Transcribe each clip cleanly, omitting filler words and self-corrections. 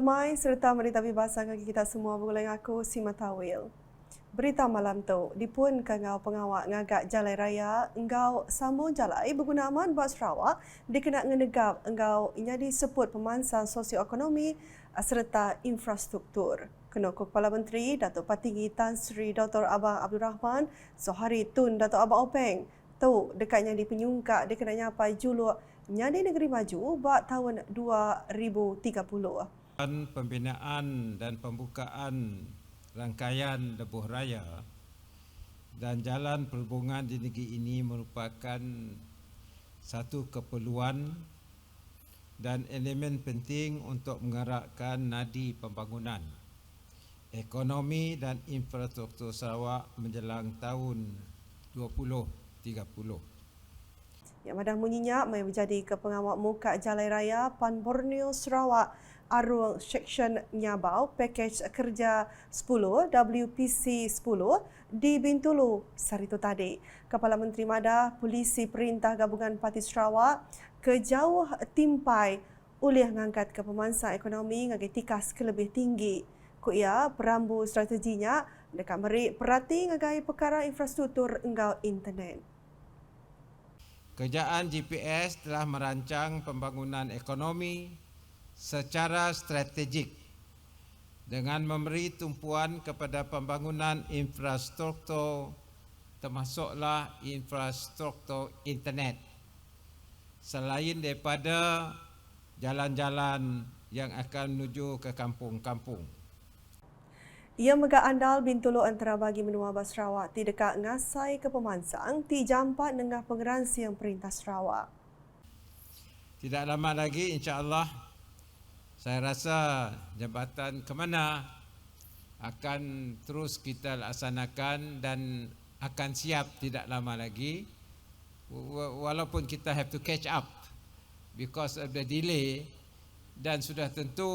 Lemai serta berita bebas bagi kita semua bergulai aku Sima Tawil. Berita malam tu, dipun kangau pengawak ngagak Jalai Raya engau sambung jalai berguna aman buat Sarawak dikena ngenegap engau jadi sebut pemansang sosioekonomi serta infrastruktur. Kenoko Kepala Menteri Datuk Patinggi Tan Sri Dr. Abang Abdul Rahman Sohari Tun Datuk Abang Openg tu dekatnya di penyungkak dikena nyapai juluk nyadi negeri maju buat tahun 2030. Pembinaan dan pembukaan rangkaian lebuh raya dan jalan perhubungan di negeri ini merupakan satu keperluan dan elemen penting untuk menggerakkan nadi pembangunan ekonomi dan infrastruktur Sarawak menjelang tahun 2030. Yang madah munyinya mai menjadi ke pengawak muka Jalai Raya Pan Borneo Sarawak Arung Seksyen Nyabau Pakej Kerja 10 WPC 10 di Bintulu Saritu tadi. Kepala Menteri Madah Polisi Perintah Gabungan Parti Sarawak kejauh timpai ulih ngangkat ke pemansang ekonomi ngagi tikas ke lebih tinggi. Ku ia perambu strateginya dekat merik perhati ngagai perkara infrastruktur engau internet. Kerajaan GPS telah merancang pembangunan ekonomi secara strategik dengan memberi tumpuan kepada pembangunan infrastruktur termasuklah infrastruktur internet selain daripada jalan-jalan yang akan menuju ke kampung-kampung. Ia megak andal Bintulu antara bagi menua bas Sarawak ti dekat ngasai ke pemansang ti jampat nengah pengeransi yang Perintah Sarawak. Tidak lama lagi insya-Allah saya rasa jabatan ke mana akan terus kita laksanakan dan akan siap tidak lama lagi walaupun kita have to catch up because of the delay dan sudah tentu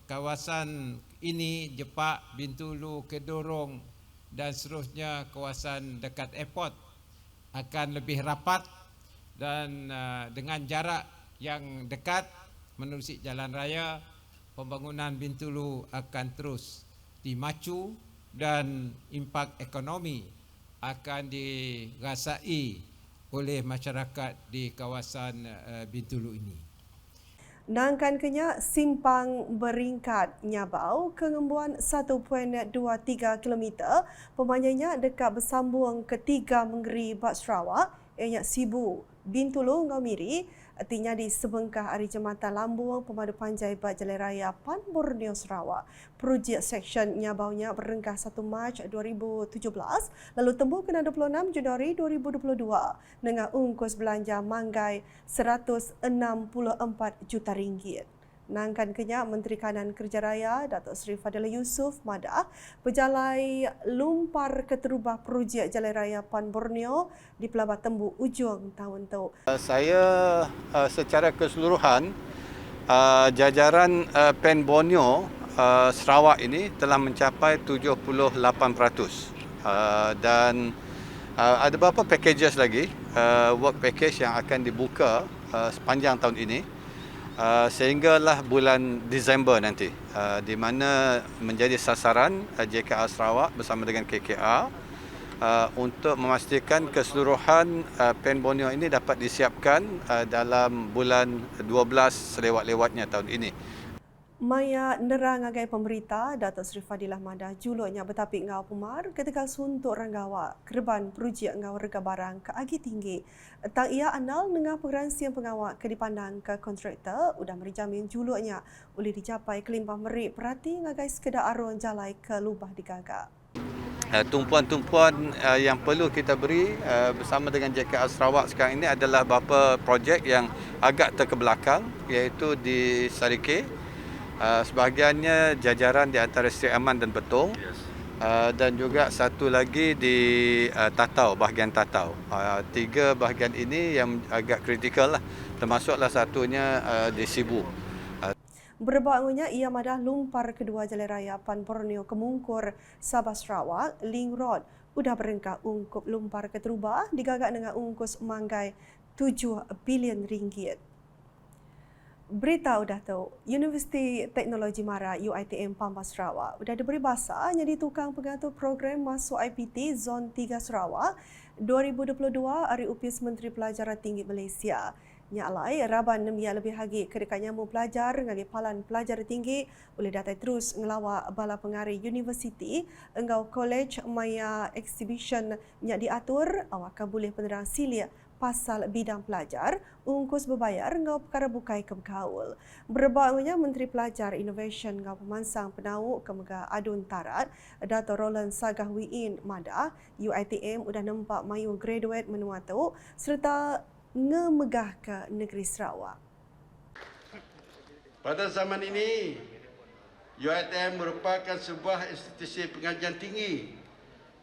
kawasan ini Jepak, Bintulu, Kedorong dan seterusnya kawasan dekat airport akan lebih rapat dan dengan jarak yang dekat menerusi jalan raya pembangunan Bintulu akan terus dimacu dan impak ekonomi akan dirasai oleh masyarakat di kawasan Bintulu ini. Nangkan kenya simpang beringkat Nyabau kengembuan 1.23 km pemanjangnya dekat bersambung ketiga menggeri Bat Sarawak ianya Sibu Bintulu Ngau Miri artinya di sebengkah hari jematan Lambung Pemadu Panjai Bat Jalai Raya Pan Borneo Sarawak. Projek Seksyen Nyabaunya berengkah 1 Mac 2017 lalu tembus kena 26 Januari 2022 dengan ungkus belanja manggai RM164 juta. Nangkan kenyak Menteri Kanan Kerja Raya Datuk Seri Fadila Yusof Madah berjalai lumpar keterubah projek Jalai Raya Pan Borneo di Pelabat Tembu ujung tahun tu. Saya secara keseluruhan jajaran Pan Borneo Sarawak ini telah mencapai 78% dan ada beberapa packages lagi work package yang akan dibuka sepanjang tahun ini. Sehinggalah bulan Disember nanti di mana menjadi sasaran JKR Sarawak bersama dengan KKR untuk memastikan keseluruhan Pan Borneo ini dapat disiapkan dalam bulan 12 selewat-lewatnya tahun ini. Maya nerang agai pemberita Datuk Seri Fadilah Madah juluknya bertapik ngau pemar ketika suntuk ranggawa kerban projek ngau rega barang ke agi tinggi. Tang ia anal dengan pengeransian pengawak ke dipandang ke kontraktor udah merijamin juluknya boleh dicapai kelimpah merik perhati ngagai sekedar arun jalai ke lubah digagak. Tumpuan-tumpuan yang perlu kita beri bersama dengan JKR Sarawak sekarang ini adalah beberapa projek yang agak terkebelakang iaitu di Sarike. Sebahagiannya jajaran di antara Sri Aman dan Betong dan juga satu lagi di Tatau, bahagian Tatau. Tiga bahagian ini yang agak kritikal lah, termasuklah satunya di Sibu. Berbahagiannya ia madah lumpar kedua Jalai Raya Pan Borneo Kemungkur Sabah Sarawak Link Road udah berengkak ungkup lumpar keterubah digagak dengan ungkus manggai 7 bilion ringgit. Berita udah tahu, Universiti Teknologi Mara UiTM Pampas Sarawak sudah diberi bahasa jadi tukang pengatur program masuk IPT Zon 3 Sarawak 2022 hari upis Menteri Pelajaran Tinggi Malaysia. Nyalai raban nemia lebih lagi kedekatnya mu pelajar ngagi palan pelajar tinggi boleh datai terus ngelawak bala pengari universiti engau college maya exhibition nya diatur awak boleh penerang silia pasal bidang pelajar, ungkus berbayar ngau perkara bukai ke berkaul. Berbawanya Menteri Pelajar Innovation ngau pemansang penau kemega adun tarat, Dato' Roland Sagah Wiin Madah, UiTM udah nampak mayu graduate menua tu serta ngemegah ke negeri Sarawak. Pada zaman ini, UiTM merupakan sebuah institusi pengajian tinggi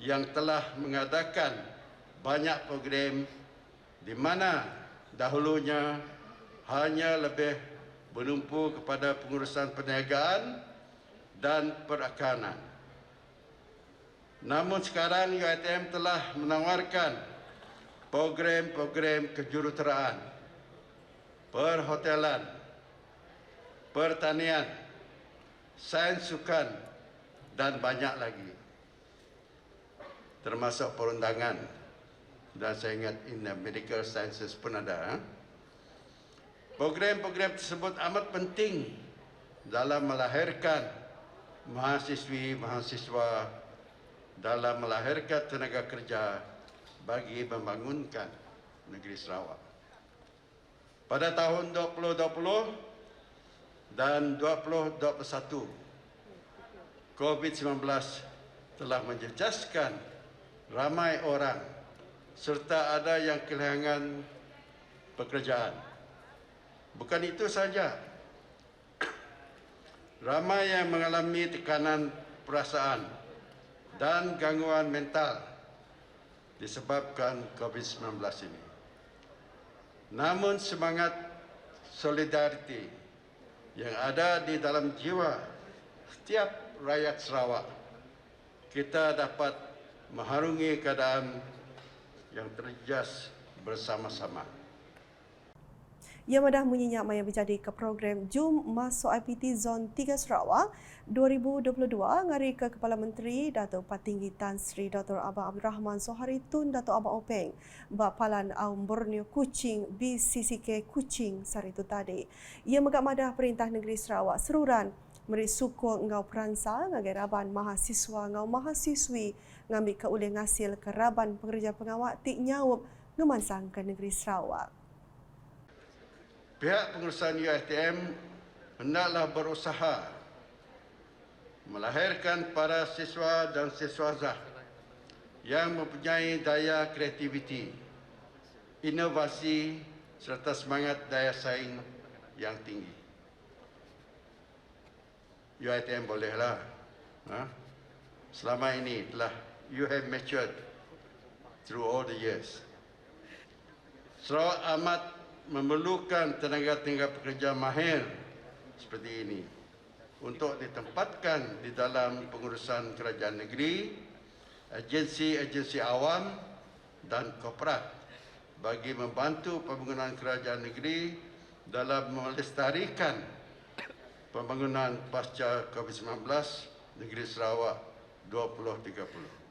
yang telah mengadakan banyak program di mana dahulunya hanya lebih bertumpu kepada pengurusan perniagaan dan perakanan. Namun sekarang UiTM telah menawarkan program-program kejuruteraan, perhotelan, pertanian, sains sukan dan banyak lagi. Termasuk perundangan. Dan saya ingat in the medical sciences pun ada. Program-program tersebut amat penting dalam melahirkan mahasiswi-mahasiswa, dalam melahirkan tenaga kerja bagi membangunkan negeri Sarawak. Pada tahun 2020 dan 2021, COVID-19 telah menjejaskan ramai orang serta ada yang kehilangan pekerjaan. Bukan itu saja, ramai yang mengalami tekanan perasaan dan gangguan mental disebabkan COVID-19 ini. Namun semangat solidariti yang ada di dalam jiwa setiap rakyat Sarawak, kita dapat mengharungi keadaan yang terjejas bersama-sama. Ia madah menyenyak maya berjadi ke program Jom Masuk IPT Zon 3 Sarawak 2022 ngari ke Kepala Menteri Dato' Patinggi Tan Sri Dr. Abang Abdul Rahman Zohari Tun Dato' Abang Openg Bapalan Aum Borneo Kuching BCCK Kuching sari itu tadi. Ia megak madah Perintah Negeri Sarawak seruran meri sukong ngau peransa ngagai raban mahasiswa ngau mahasiswi ngambil ke ulih ngasil ke raban pekerja pengawak tik nyawab ngemansang ke negeri Sarawak. Pihak pengurusan UiTM hendaklah berusaha melahirkan para siswa dan siswazah yang mempunyai daya kreativiti, inovasi serta semangat daya saing yang tinggi. UiTM bolehlah. Selama ini telah you have matured through all the years. Sarawak amat memerlukan tenaga-tenaga pekerja mahir seperti ini untuk ditempatkan di dalam pengurusan kerajaan negeri, agensi-agensi awam dan korporat bagi membantu pembangunan kerajaan negeri dalam melestarikan pembangunan pasca COVID-19 negeri Sarawak 2030.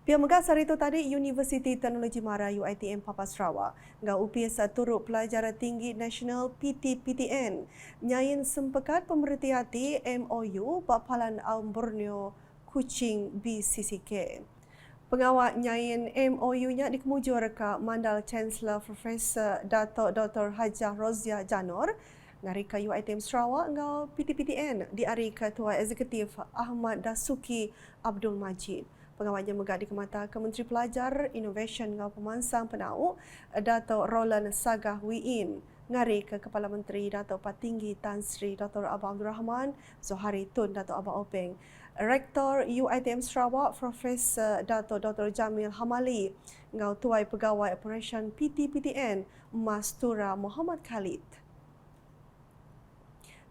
Pihak megas hari itu tadi Universiti Teknologi Mara UiTM Pampas Sarawak ngau upis turut pelajaran tinggi nasional PTPTN nyain sempekat pemerhati MOU Bapalan Aum Borneo Kuching BCCK. Pengawal nyain MOU-nya dikemujur ke Mandal Chancellor Profesor Dato' Dr. Hajah Rozia Janor ngari ke UiTM Sarawak ngau PTPTN diari Ketua Eksekutif Ahmad Dasuki Abdul Majid. Pengawalnya megak di Kemata Kementeri Pelajar Innovation ngau pemansang penau Dato' Roland Sagah Wiin ngari ke Kepala Menteri Dato' Patinggi Tan Sri Dr. Abang Abdul Rahman Zohari Tun Dato' Abang Openg, Rektor UiTM Sarawak Profesor Dato' Dr. Jamil Hamali ngau Tuai Pegawai Operation PTPTN Mastura Muhammad Khalid.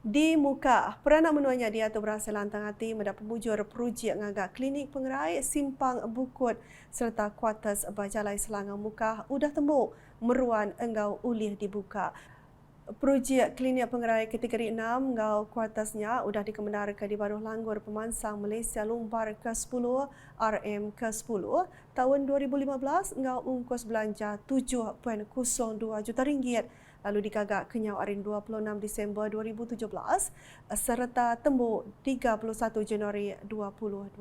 Di muka, peranak menuanya dia tu berhasil lantang hati mendapat pemujur projek ngagak klinik pengerai simpang bukut serta kuartus bajalai Selangor muka udah tembuk meruan enggau ulih dibuka. Projek klinik pengerai kategori 6 ngau kuartasnya sudah dikemendarkan di Baruh Langgur Pemansang Malaysia Lumbar ke-10 RM ke-10 tahun 2015 ngau ungkos belanja 7.02 juta ringgit lalu digagak kenyau hari 26 Disember 2017 serta tembuk 31 Januari 2020.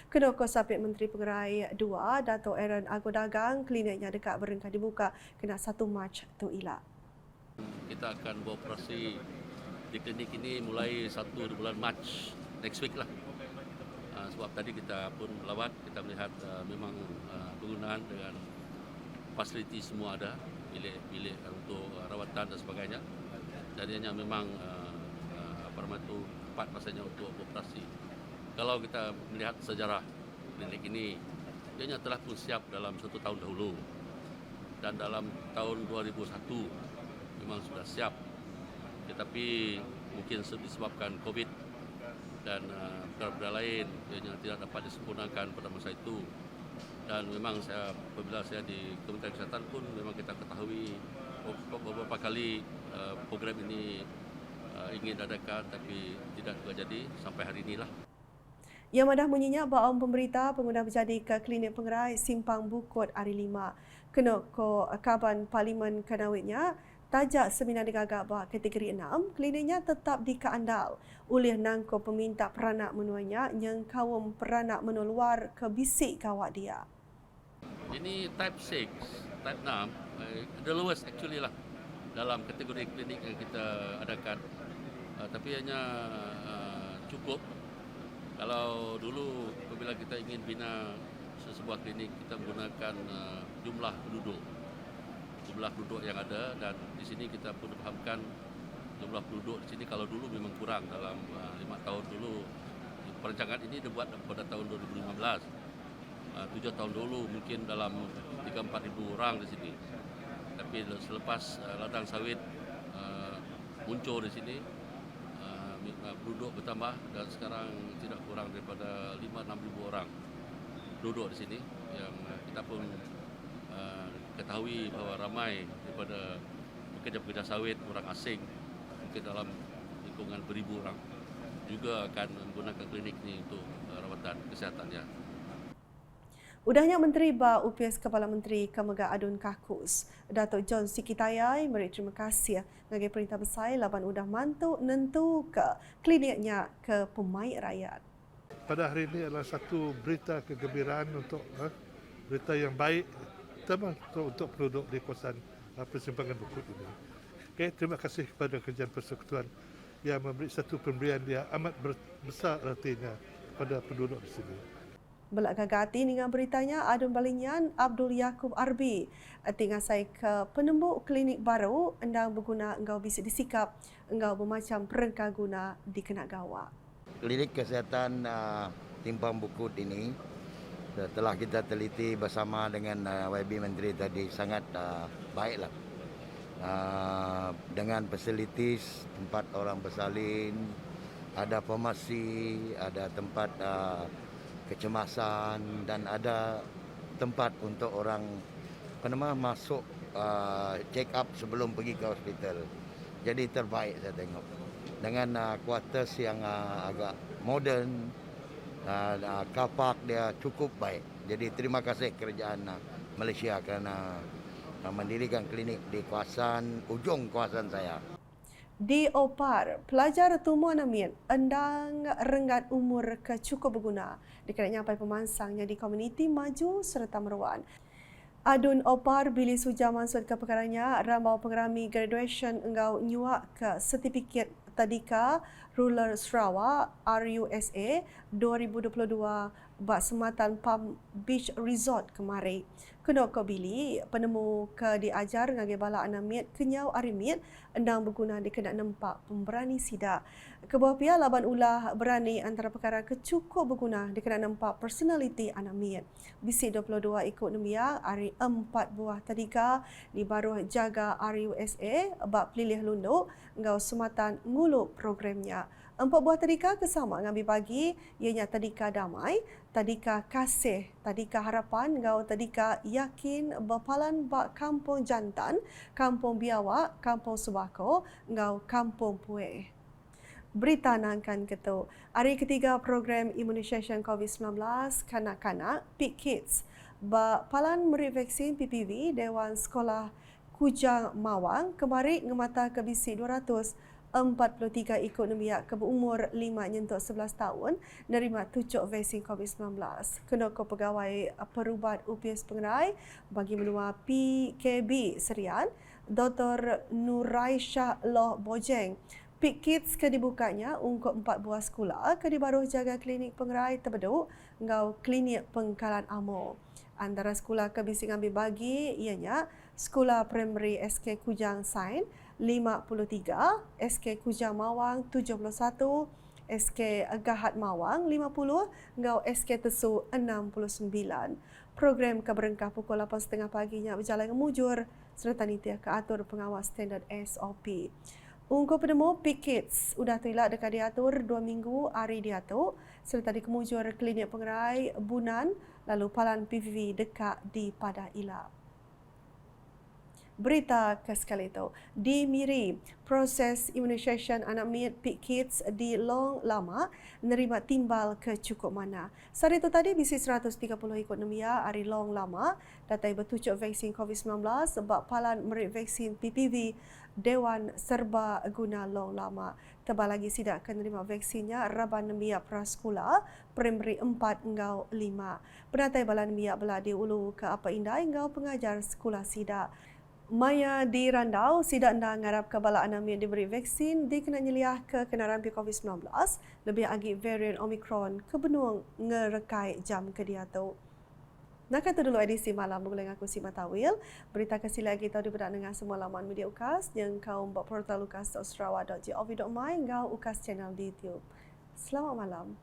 Kedua Sapit Menteri Pengerai 2 Dato' Aaron Agodagang kliniknya dekat berengkah dibuka kena 1 Mac tu ilah. Kita akan beroperasi di klinik ini mulai 1 bulan Mac next week lah. Sebab tadi kita pun melawat, kita melihat memang penggunaan dengan fasiliti semua ada, bilik-bilik untuk rawatan dan sebagainya. Jadinya memang itu tepat masanya untuk beroperasi. Kalau kita melihat sejarah klinik ini, dia telah pun siap dalam 1 tahun dahulu. Dan dalam tahun 2001 memang sudah siap, tetapi mungkin disebabkan COVID dan perkara lain yang tidak dapat disempurnakan pada masa itu. Dan memang apabila saya di Kementerian Kesihatan pun memang kita ketahui beberapa kali program ini ingin adakan tapi tidak juga jadi sampai hari inilah. Ia madah menyenyak bahawa pemberita pengguna berjadi ke klinik pengerai Simpang Bukut hari 5. Kena ko Kaban Parlimen Kanawitnya tajak seminar digagak bahawa kategori 6, kliniknya tetap dikeandal oleh nangko peminta peranak menuanya yang kaum peranak menua luar ke bisik kawak dia. Ini type 6, type 6, the lowest actually lah dalam kategori klinik yang kita adakan. Tapi hanya cukup kalau dulu apabila kita ingin bina sebuah klinik kita menggunakan jumlah penduduk yang ada, dan di sini kita pun fahamkan jumlah penduduk di sini kalau dulu memang kurang dalam 5 tahun dulu. Perancangan ini dibuat pada tahun 2015. 7 tahun dulu mungkin dalam 3-4 ribu orang di sini. Tapi selepas ladang sawit muncul di sini, penduduk bertambah dan sekarang tidak kurang daripada 5-6 ribu orang duduk di sini, yang kita pun ketahui bahawa ramai daripada pekerja-pekerja sawit orang asing mungkin dalam lingkungan beribu orang juga akan menggunakan klinik ini untuk rawatan kesehatannya. Udahnya Menteri UPS Kepala Menteri Kemega Adun Kakus, Datuk John Sikitayai beri terima kasih bagi perintah besar laban udah mantu nentu ke kliniknya ke pemain rakyat. Pada hari ini adalah satu berita kegembiraan untuk berita yang baik terutama untuk penduduk di kawasan Persimpangan Bukut ini. Okay, terima kasih kepada Kerajaan Persekutuan yang memberi satu pemberian yang amat besar artinya kepada penduduk di sini. Belak gagati dengan beritanya Adun Balinyan Abdul Yaakob Arbi tinggal saya ke penembuk klinik baru endang berguna engkau bisa disikap engkau bermacam perengkah guna dikena gawak. Klinik kesihatan Simpang Bukut ini telah kita teliti bersama dengan YB Menteri tadi sangat baiklah. Dengan fasilitis tempat orang bersalin, ada farmasi, ada tempat kecemasan dan ada tempat untuk orang masuk check up sebelum pergi ke hospital. Jadi terbaik saya tengok. Dengan quarters yang agak moden, car park dia cukup baik. Jadi terima kasih kerajaan Malaysia kerana mendirikan klinik di kawasan ujung kawasan saya. Di Opar, pelajar Tumuan Amin endang renggat umur ke cukup berguna dikenal nyampai pemansangnya di komuniti maju serta meruan. Adun Opar Billy Suja mansud ke perkaranya rambau pengerami graduation engkau nyuak ke sertifikat Tadika Rural Sarawak RUSA 2022 bak sematan Palm Beach Resort kemari. Kedua Billy penemu ke diajar ngage bala anamit kenyau arimit endang berguna dikena nempak pemberani sida. Kebuah pihak laban ulah berani antara perkara kecukup berguna dikena nempak personality anamit. Bisi 22 ikut nembia hari 4 buah tadika di baruh jaga RUSA bak pelilih lunduk ngau sematan nguluk programnya 4 buah tadika kesama ngambil bagi ianya tadika damai, tadika kasih, tadika harapan, ngau tadika yakin berpalan bak kampung jantan, kampung biawak, kampung subako, ngau kampung pueh. Berita nangkan ketu. Hari ketiga program imunisasi COVID-19 kanak-kanak Peak Kids palan meri vaksin PPV Dewan Sekolah Kujang Mawang kembali ngemata ke bisi 243 ikut nemiak ke berumur 5 nyentuk 11 tahun nerima tucuk vaksin COVID-19. Kena ke pegawai perubat UPS Pengerai bagi menua PKB Serian Dr. Nuraisyah Loh Bojeng. Peak Kids ke dibukanya untuk 4 buah sekolah ke dibaruh jaga klinik Pengerai terbeduk ngau klinik Pengkalan Amor. Antara sekolah ke bisi ngambil bagi ianya Sekolah Primary SK Kujang Sain 53, SK Kujang Mawang 71, SK Gahat Mawang 50, ngau SK Tesu 69. Program ke berengkah pukul 8.30 paginya berjalan ngemujur serta nitia ke atur pengawas standard SOP. Ungkup penemu Peak Kids sudah tuilak dekat diatur 2 minggu hari diatur serta dikemujur klinik Pengerai Bunan lalu palan PVV dekat di Padah Ilap. Berita ke sekali itu, di Miri, proses imunisasi anak miat Peak Kids di Long Lama nerima timbal ke cukup mana. Saat itu tadi bisi 130 ikut nemia hari Long Lama datai bertucuk vaksin COVID-19 sebab palan merik vaksin PPV Dewan Serba Guna Long Lama. Tebal lagi sidak akan menerima vaksinnya Raban Nemia Prasekolah Primary 4 ngau 5. Penatai balan nemia belah di Ulu ke Apa Indah ngau pengajar sekolah sidak. Maya di Randau, sidak anda ngarap ke bala anak yang diberi vaksin dikena nyeliah ke kenaran COVID-19 lebih agi varian Omicron ke benung ngerekai jam ke dia tu. Nak kata dulu edisi malam mengulang aku si Matawil. Berita kesila kita dibedak dengan semua laman media UKAS yang kau buat portal ukas.sarawak.gov.my ngau UKAS channel di YouTube. Selamat malam.